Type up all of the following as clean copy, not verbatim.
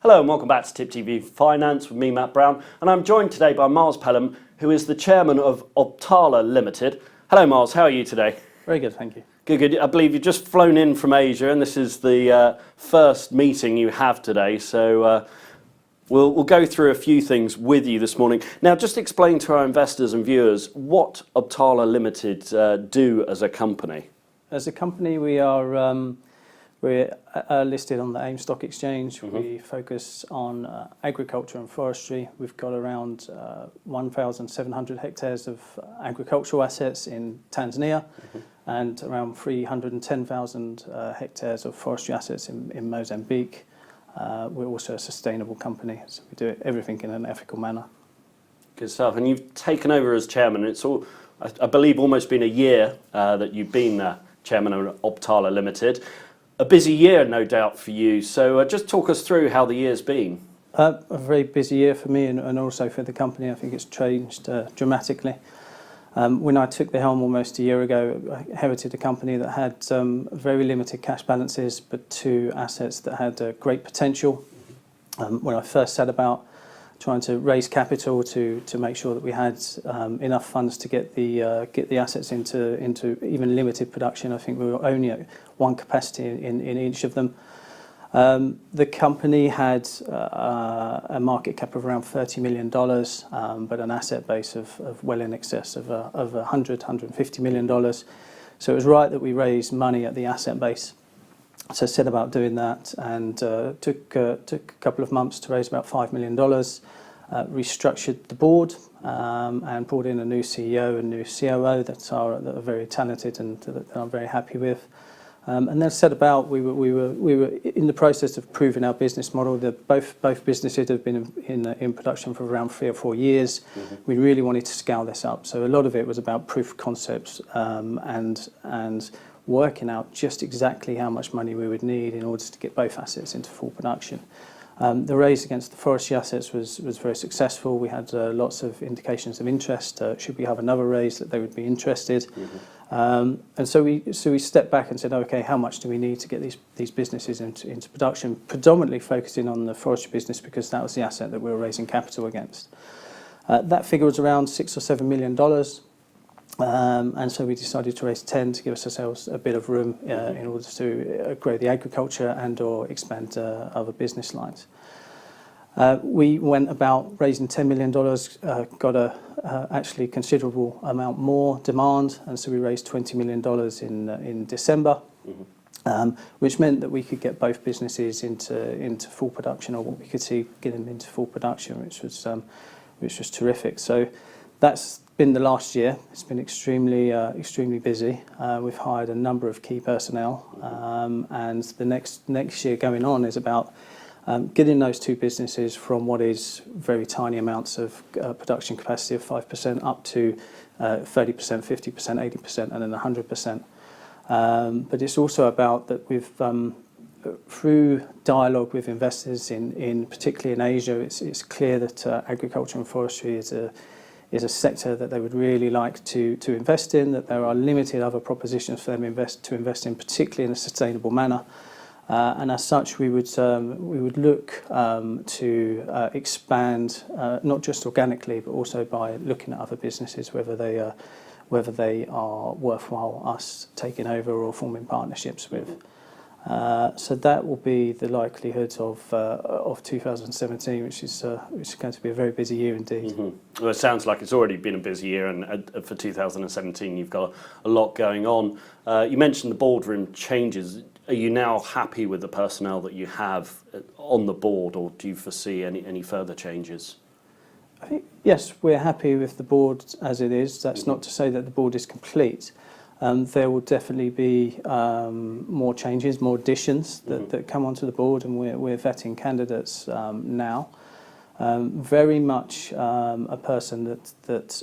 Hello and welcome back to Tip TV Finance with me, Matt Brown, and I'm joined today by Miles Pelham, who is the chairman of Obtala Limited. Hello Miles, how are you today? Very good, thank you. Good, good. I believe you've just flown in from Asia and this is the first meeting you have today, so we'll go through a few things with you this morning. Now just explain to our investors and viewers what Obtala Limited do as a company. As a company we're listed on the AIM Stock Exchange. We focus on agriculture and forestry. We've got around 1,700 hectares of agricultural assets in Tanzania and around 310,000 hectares of forestry assets in Mozambique. We're also a sustainable company, so we do everything in an ethical manner. Good stuff. And you've taken over as chairman. It's I believe almost been a year that you've been chairman of Obtala Limited. A busy year, no doubt, for you. So just talk us through how the year's been. A very busy year for me and also for the company. I think it's changed dramatically. When I took the helm almost a year ago, I inherited a company that had very limited cash balances, but two assets that had great potential. When I first set about trying to raise capital to make sure that we had enough funds to get the assets into even limited production, I think we were only at one capacity in each of them. The company had a market cap of around $30 million, but an asset base of well in excess of $150 million. So it was right that we raised money at the asset base. So I set about doing that and took a couple of months to raise about $5 million, restructured the board and brought in a new CEO and new COO that are very talented and that I'm very happy with. And then set about, we were in the process of proving our business model. Both businesses have been in production for around 3 or 4 years. We really wanted to scale this up. So a lot of it was about proof of concepts and working out just exactly how much money we would need in order to get both assets into full production. The raise against the forestry assets was very successful. We had lots of indications of interest. Should we have another raise, that they would be interested. And so we stepped back and said, okay, how much do we need to get these businesses into production? Predominantly focusing on the forestry business because that was the asset that we were raising capital against. That figure was around $6 or $7 million. And so we decided to raise 10 to give ourselves a bit of room in order to grow the agriculture and or expand other business lines. We went about raising $10 million, got actually considerable amount more demand, and so we raised $20 million in December, which meant that we could get both businesses into full production, or what we could see getting into full production, which was terrific. So that's been the last year. It's been extremely busy. We've hired a number of key personnel, and the next year going on is about getting those two businesses from what is very tiny amounts of production capacity of 5% up to 30%, 50%, 80%, and then 100%. But it's also about that we've through dialogue with investors particularly in Asia, it's clear that agriculture and forestry is a sector that they would really like to invest in, that there are limited other propositions for them to invest in, particularly in a sustainable manner. And as such, we would look to expand not just organically, but also by looking at other businesses, whether they are worthwhile us taking over or forming partnerships with. So that will be the likelihood of 2017, which is going to be a very busy year indeed. Well, it sounds like it's already been a busy year, and for 2017 you've got a lot going on. You mentioned the boardroom changes. Are you now happy with the personnel that you have on the board, or do you foresee any further changes? I think, yes, we're happy with the board as it is. That's not to say that the board is complete. There will definitely be more changes, more additions that come onto the board, and we're vetting candidates now. Very much a person that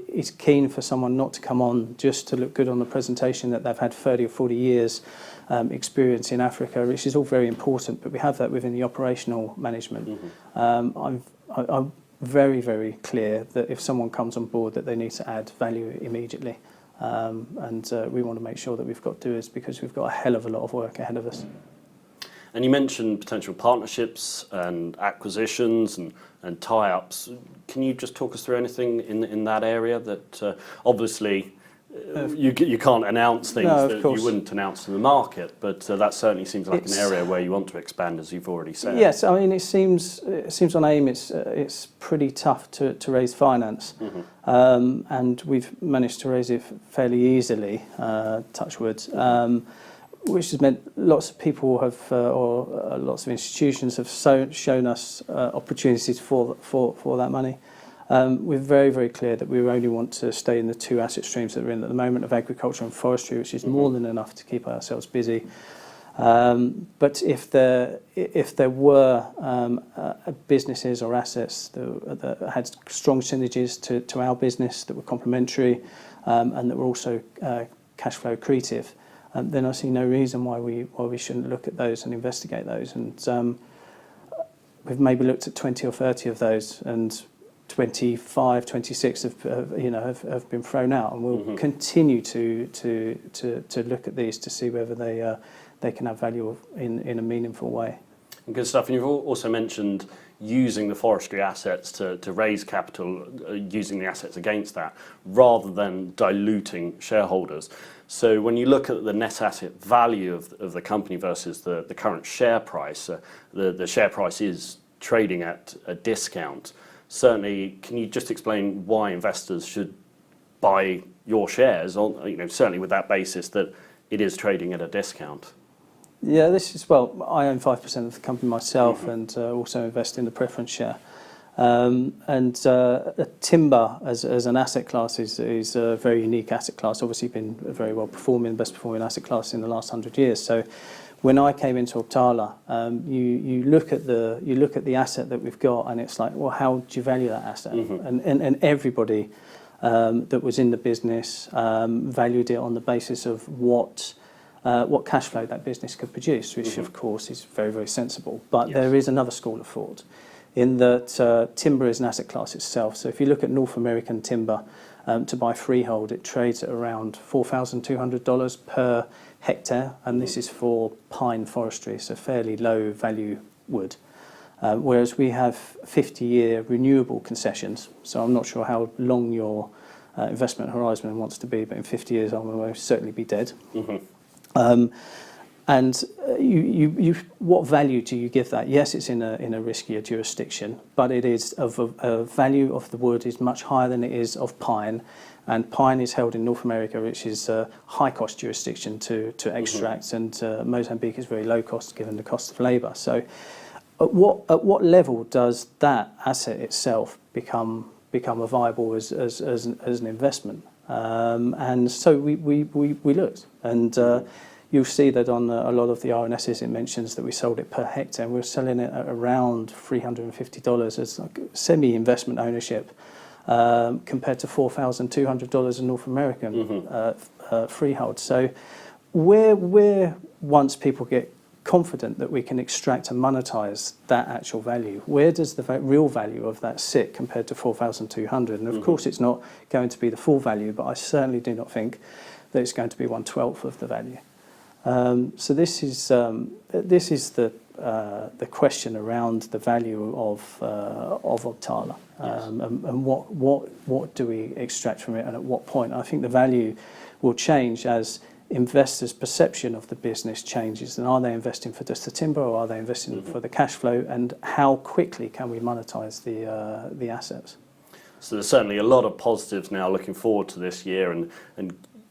is keen for someone not to come on just to look good on the presentation, that they've had 30 or 40 years experience in Africa, which is all very important, but we have that within the operational management. I'm very, very clear that if someone comes on board that they need to add value immediately. And we want to make sure that we've got doers, because we've got a hell of a lot of work ahead of us. And you mentioned potential partnerships and acquisitions and tie-ups. Can you just talk us through anything in that area that obviously you can't announce things that you wouldn't announce to the market, but that certainly seems like an area where you want to expand, as you've already said. Yes, I mean, it seems on AIM it's pretty tough to raise finance, and we've managed to raise it fairly easily, touch wood, which has meant lots of people have, or lots of institutions have shown us opportunities for that money. We're very, very clear that we only want to stay in the two asset streams that we're in at the moment of agriculture and forestry, which is more than enough to keep ourselves busy. But if there were businesses or assets that had strong synergies to our business, that were complementary, and that were also cash flow accretive, then I see no reason why we shouldn't look at those and investigate those. And we've maybe looked at 20 or 30 of those, and 25, 26 have been thrown out, and we'll continue to look at these to see whether they can have value in a meaningful way. Good stuff. And you've also mentioned using the forestry assets to raise capital, using the assets against that, rather than diluting shareholders. So when you look at the net asset value of the company versus the current share price, the share price is trading at a discount. Certainly, can you just explain why investors should buy your shares on, certainly with that basis that it is trading at a discount? Yeah, I own 5% of the company myself, and also invest in the preference share. Timber as an asset class is a very unique asset class. Obviously, been a very well performing, best performing asset class in the last 100 years. So, when I came into Obtala, you look at the asset that we've got, and it's like, well, how do you value that asset? And everybody that was in the business valued it on the basis of what cash flow that business could produce, which of course is very, very sensible. But there is another school of thought, in that timber is an asset class itself. So if you look at North American timber, to buy freehold, it trades at around $4,200 per hectare, and this is for pine forestry, so fairly low value wood. Whereas we have 50-year renewable concessions, so I'm not sure how long your investment horizon wants to be, but in 50 years I will most certainly be dead. And what value do you give that? Yes, it's in a riskier jurisdiction, but it is a value of the wood is much higher than it is of pine, and pine is held in North America, which is a high cost jurisdiction to extract, and Mozambique is very low cost given the cost of labour. So, at what level does that asset itself become a viable as an investment? And so we looked, and you'll see that on a lot of the RNSs it mentions that we sold it per hectare, and we're selling it at around $350 as like semi-investment ownership, compared to $4,200 in North American freehold. So where once people get confident that we can extract and monetize that actual value, where does the real value of that sit compared to 4,200? And of course it's not going to be the full value, but I certainly do not think that it's going to be 1/12 of the value. So this is the question around the value of Obtala, and what do we extract from it, and at what point? I think the value will change as investors' perception of the business changes, and are they investing for just the timber, or are they investing for the cash flow, and how quickly can we monetize the assets? So there's certainly a lot of positives now looking forward to this year, and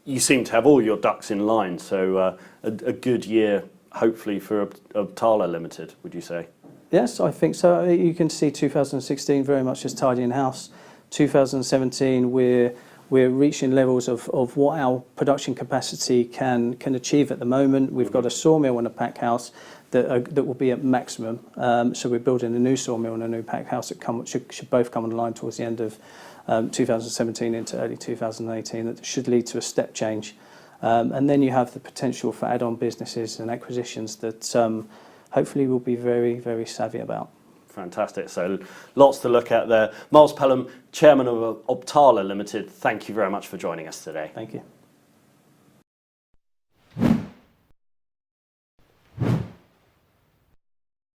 you seem to have all your ducks in line, so a good year hopefully for Obtala Limited, would you say? Yes, I think so. You can see 2016 very much as tidying house. 2017 we're reaching levels of what our production capacity can achieve at the moment. We've got a sawmill and a pack house that will be at maximum. So we're building a new sawmill and a new pack house that should both come online towards the end of 2017 into early 2018. That should lead to a step change. And then you have the potential for add-on businesses and acquisitions that hopefully we'll be very, very savvy about. Fantastic. So lots to look at there. Miles Pelham, Chairman of Obtala Limited, thank you very much for joining us today. Thank you.